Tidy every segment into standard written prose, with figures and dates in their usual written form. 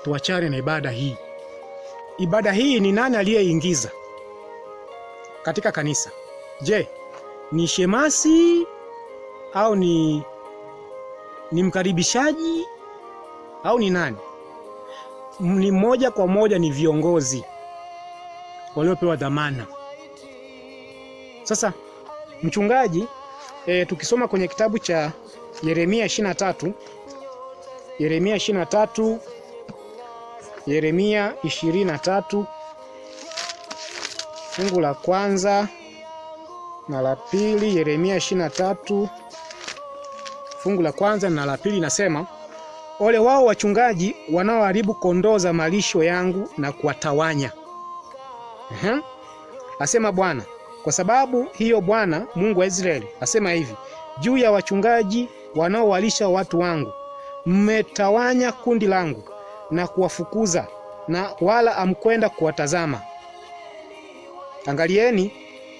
Tuachane na ibada hii. Ibada hii ni nani aliyeingiza katika kanisa? Je, ni shemasi au ni mkaribishaji au ni nani? Ni moja kwa moja ni viongozi waliopewa dhamana. Sasa mchungaji, tukisoma kwenye kitabu cha Yeremia 23, Yeremia 23, Yeremia 23 fungu la kwanza na la pili. Yeremia 23 fungu la kwanza na la pili nasema, ole wao wachungaji wanaoharibu kondoo za malisho yangu na kuwatawanya. Asema Bwana, kwa sababu hiyo Bwana Mungu wa Israeli asema hivi juu ya wachungaji wanaowalisha watu wangu, mmetawanya kundi langu na kuwafukuza, na wala amkwenda kuwatazama. Angalieni,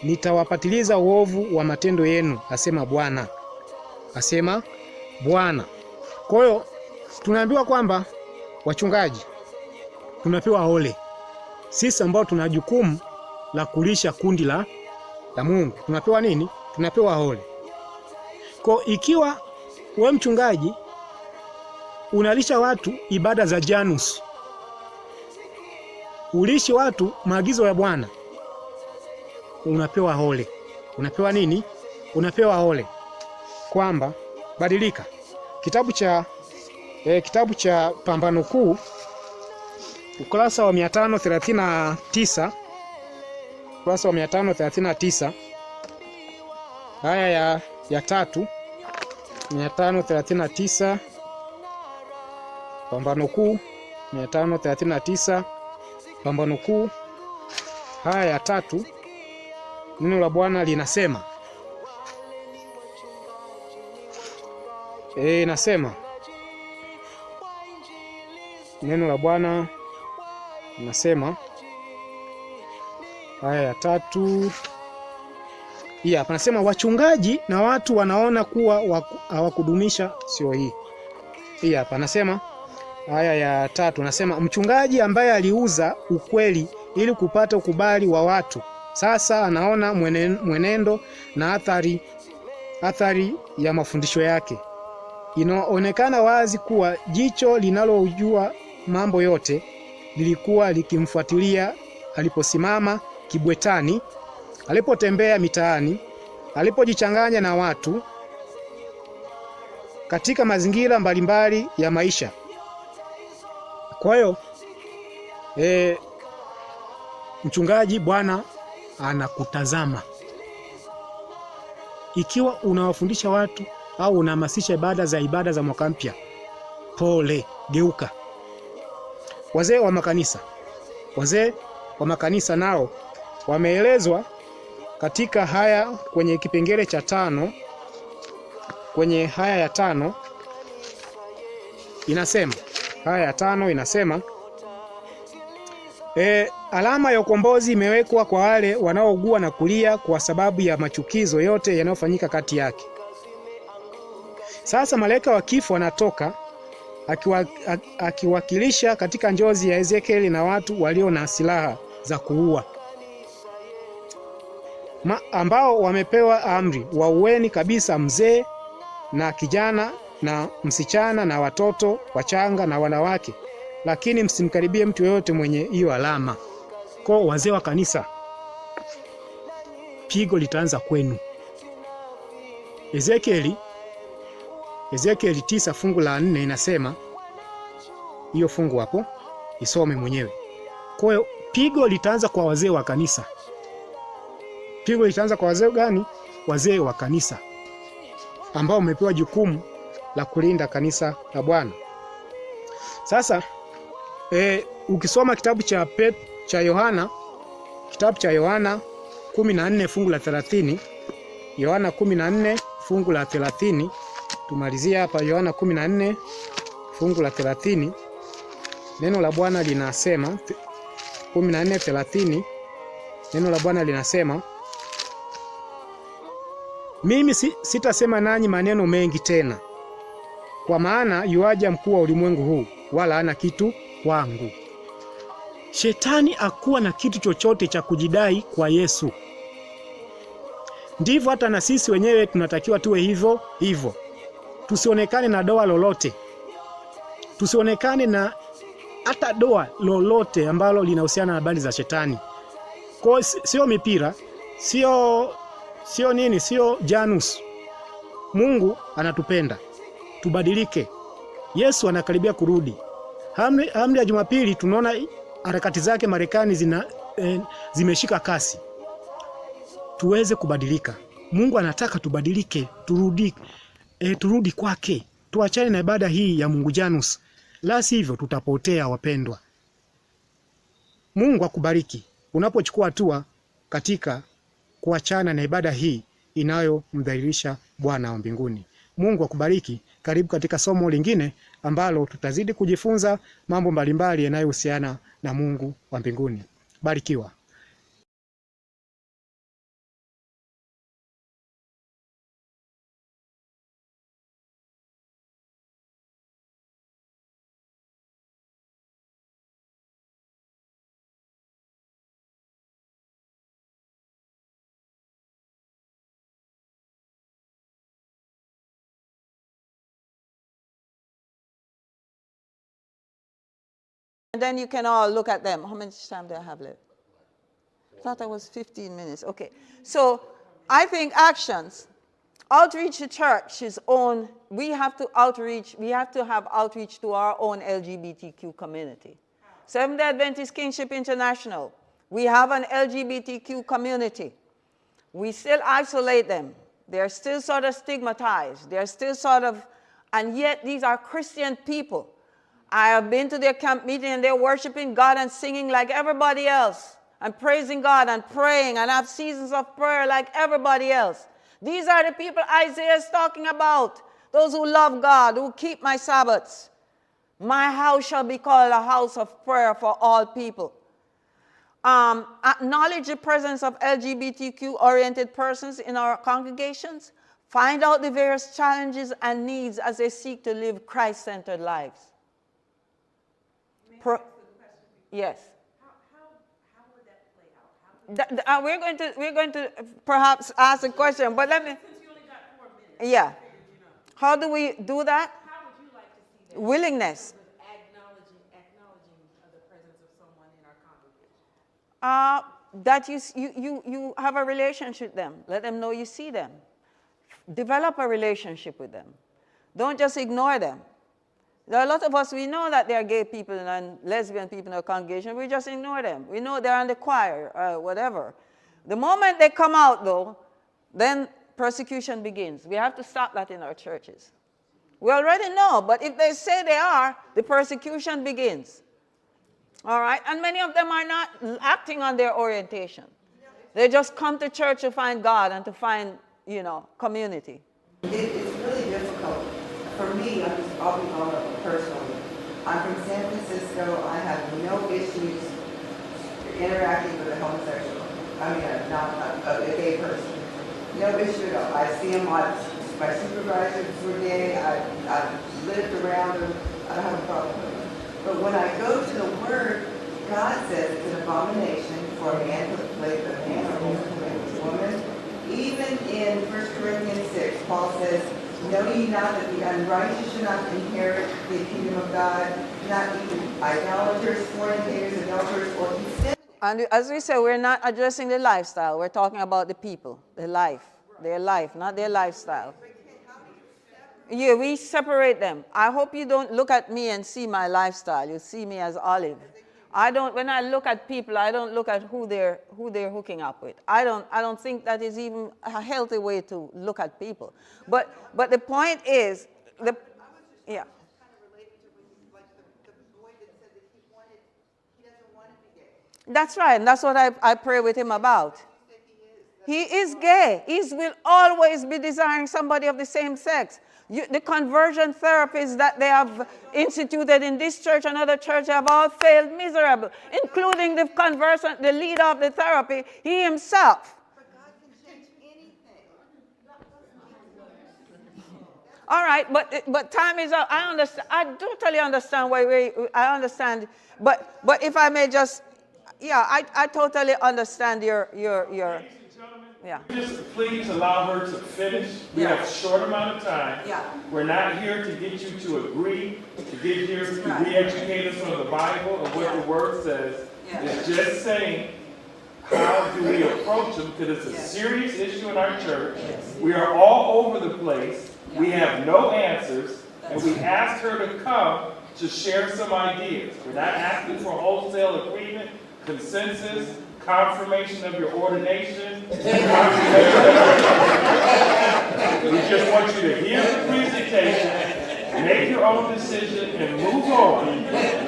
nitawapatiliza uovu wa matendo yenu, asema Bwana. Asema Bwana. Kwa hiyo tunaambiwa kwamba wachungaji tunapewa ole. Sisi ambao tuna jukumu la kulisha kundi la Mungu, tunapewa nini? Tunapewa ole. Kwa ikiwa wewe mchungaji unalisha watu ibada za Janus, ulishi watu maagizo ya Bwana, unapewa ole. Unapewa nini? Unapewa ole kwamba badilika. Kitabu cha Pambano Kuu ukurasa wa 539, ukurasa wa 539 haya ya 3, 539 Pambano Kuu 539 Pambano Kuu haya ya 3, neno la Bwana linasema, nasema neno la Bwana linasema haya ya 3 hii hapa, nasema wachungaji na watu wanaona kuwa hawakudumisha, sio hii. Hii hapa nasema haya ya 3, nasema mchungaji ambaye aliuza ukweli ili kupata ukubali wa watu, sasa anaona mwenendo na athari ya mafundisho yake. Inaonekana wazi kuwa jicho linalojua mambo yote lilikuwa likimfuatilia aliposimama kibwetani, alipotembea mitaani, alipojichanganya na watu katika mazingira mbalimbali ya maisha. Kwa hiyo mchungaji, Bwana anakutazama. Ikiwa unawafundisha watu au unahamasisha ibada za mwaka mpya, pole, geuka. Wazee wa makanisa nao wameelezwa katika haya kwenye kipengele cha 5, kwenye haya ya 5 inasema, haya ya 5 inasema alama ya ukombozi imewekwa kwa wale wanaougua na kulia kwa sababu ya machukizo yote yanayofanyika kati yake. Sasa malaika wa kifo anatoka akiwakilisha katika njozi ya Ezekieli na watu walio na silaha za kuua, ambao wamepewa amri, waueni kabisa mzee na kijana na msichana na watoto wachanga na wanawake, lakini msimkaribie mtu yeyote mwenye hiyo alama. Kwa wazee wa kanisa, pigo litaanza kwenu. Ezekieli 9 fungu la 4 inasema, hiyo fungu hapo isome mwenyewe. Kwa hiyo pigo litaanza kwa wazee wa kanisa. Pigo litaanza kwa wazee gani? Wazee wa kanisa ambao wamepewa jukumu la kulinda kanisa la Bwana. Sasa ukisoma kitabu cha Yohana, kitabu cha Yohana 14 fungu la 30. Yohana 14 fungu la 30. Tumalizia hapa Yohana 14 fungu la 30. Neno la Bwana linasema 14:30. Neno la Bwana linasema, mimi sitasema nanyi maneno mengi tena, kwa maana yuaja mkuu wa ulimwengu huu, wala hana kitu kwangu. Shetani hakuwa na kitu chochote cha kujidai kwa Yesu. Ndivyo hata na sisi wenyewe tunatakiwa tuwe hivyo hivyo. Tusionekane na doa lolote. Tusionekane na hata doa lolote ambalo linahusiana na habari za shetani. Kwa sio mipira, sio nini, sio Janus. Mungu anatupenda. Tubadilike. Yesu anakaribia kurudi. Amri ya Jumapili tunaona harakati zake Marekani zimeshika kasi. Tuweze kubadilika. Mungu anataka tubadilike, turudi kwake. Tuachane na ibada hii ya Mungu Janus. La sivyo tutapotea, wapendwa. Mungu akubariki unapochukua hatua katika kuachana na ibada hii inayomdhalilisha Bwana wa mbinguni. Mungu akubariki. Karibu katika somo lingine ambalo tutazidi kujifunza mambo mbalimbali yanayohusiana na Mungu wa mbinguni. Barikiwa. And then you can all look at them. How much time do I have left? I thought that was 15 minutes. Okay. So I think actions. Outreach to church is own. We have to outreach. We have to have outreach to our own LGBTQ community. Seventh-day Adventist Kingship International. We have an LGBTQ community. We still isolate them. They're still sort of stigmatized. They're still sort of, and yet these are Christian people. I have been to their camp meeting and they're worshiping God and singing like everybody else and praising God and praying and have seasons of prayer like everybody else. These are the people Isaiah is talking about. Those who love God, who keep my Sabbaths. My house shall be called a house of prayer for all people. Acknowledge the presence of LGBTQ-oriented persons in our congregations. Find out the various challenges and needs as they seek to live Christ-centered lives. Yes. How would that play out? We're going to perhaps ask a question, but let me. Since you only got 4 minutes. Yeah. How do we do that? How would you like to see that? Willingness. With acknowledging the presence of someone in our congregation. That you have a relationship with them. Let them know you see them. Develop a relationship with them. Don't just ignore them. There are a lot of us, we know that there are gay people and lesbian people in our congregation. We just ignore them. We know they're in the choir, whatever. The moment they come out, though, then persecution begins. We have to stop that in our churches. We already know, but if they say they are, the persecution begins. All right? And many of them are not acting on their orientation. They just come to church to find God and to find, community. It's really difficult. For me, I'll be honest personally. I'm from San Francisco. I have no issues interacting with a homosexual. Not a gay person. No issue at all. I see them. My supervisors were gay. I've lived around them. I don't have a problem with them. But when I go to the Word, God says it's an abomination for a man to play with a man or a woman to play with a woman. Even in 1 Corinthians 6, Paul says, know ye not that the unrighteous should not inherit the kingdom of God, not even idolaters, fornicators, adulterers, or effeminate. And as we said, we're not addressing the lifestyle. We're talking about the people, their life, not their lifestyle. Yeah, we separate them. I hope you don't look at me and see my lifestyle. You see me as Olive. When I look at people, I don't look at who they're hooking up with. I don't think that is even a healthy way to look at people. But the point is, yeah. Kind of related to like the boy that said that he doesn't want to be gay. That's right, and that's what I pray with him about. You said he is? He is gay. He will always be desiring somebody of the same sex. The conversion therapies that they have instituted in this church and other churches have all failed miserably, including the conversion, the leader of the therapy, he himself. But God can change anything. All right, but time is up. I understand. I totally understand why I understand. But if I may just, yeah, I totally understand your yeah. Just please allow her to finish. We have a short amount of time. Yeah. We're not here to get you to agree, to get here to re-educate us on the Bible and what the Word says. It's just saying, how do we approach them? Because it's a serious issue in our church. We are all over the place. We have no answers. And we asked her to come to share some ideas. We're not asking for wholesale agreement, consensus, confirmation of your ordination. We just want you to hear the presentation, make your own decision, and move on.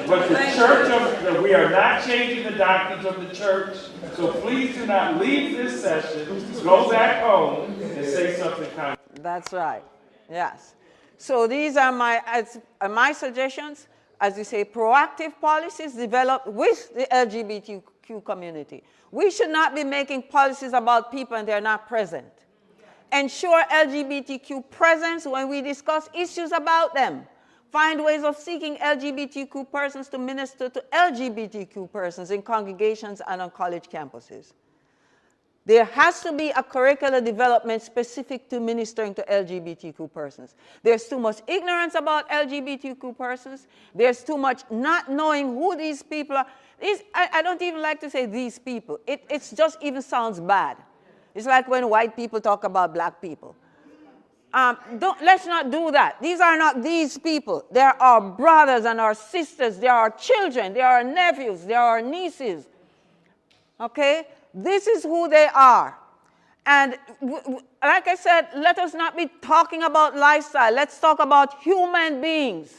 But the church, we are not changing the doctrines of the church, so please do not leave this session, go back home, and say something kind of. That's right. Yes. So these are my suggestions. As you say, proactive policies developed with the LGBTQ community. We should not be making policies about people and they're not present. Ensure LGBTQ presence when we discuss issues about them. Find ways of seeking LGBTQ persons to minister to LGBTQ persons in congregations and on college campuses. There has to be a curricular development specific to ministering to LGBTQ persons. There's too much ignorance about LGBTQ persons. There's too much not knowing who these people are. I don't even like to say these people. It just even sounds bad. It's like when white people talk about black people. Let's not do that. These are not these people. They are our brothers and our sisters. They are our children. They are our nephews. They are our nieces. Okay? This is who they are. And like I said, let us not be talking about lifestyle. Let's talk about human beings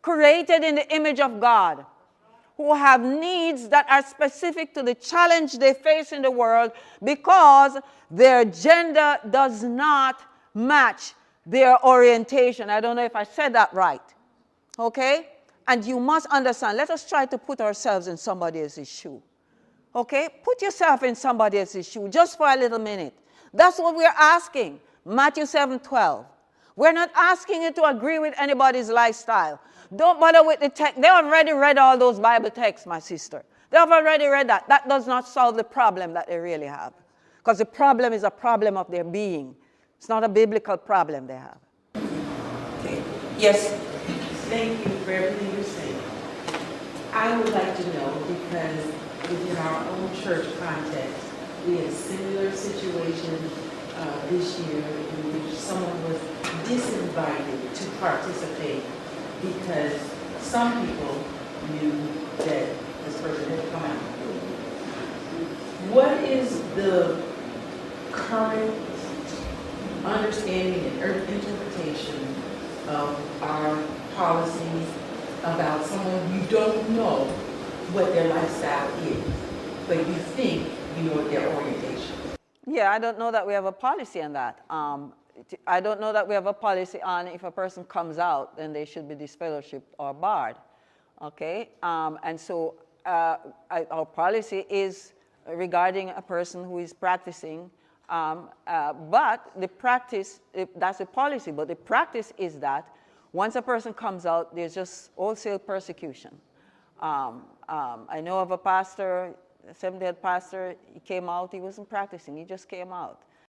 created in the image of God who have needs that are specific to the challenge they face in the world because their gender does not match their orientation. I don't know if I said that right. Okay? And you must understand, let us try to put ourselves in somebody else's shoe. Okay? Put yourself in somebody else's shoe just for a little minute. That's what we're asking. Matthew 7:12. We're not asking you to agree with anybody's lifestyle. Don't bother with the text. They already read all those Bible texts, my sister. They have already read that. That does not solve the problem that they really have. Because the problem is a problem of their being. It's not a biblical problem they have. Okay. Yes. Thank you for everything you're saying. I would like to know, because within our own church context, we had a similar situation this year in which someone was disinvited to participate because some people knew that this person had come out. What is the current understanding and interpretation of our policies about someone you don't know what their lifestyle is, but you think you know their orientation? Yeah, I don't know that we have a policy on that. I don't know that we have a policy on if a person comes out, then they should be disfellowshipped or barred. Okay? And so our policy is regarding a person who is practicing, but the practice, that's a policy, but the practice is that once a person comes out, there's just wholesale persecution. I know of a pastor, a Seventh-day pastor, he came out, he wasn't practicing, he just came out.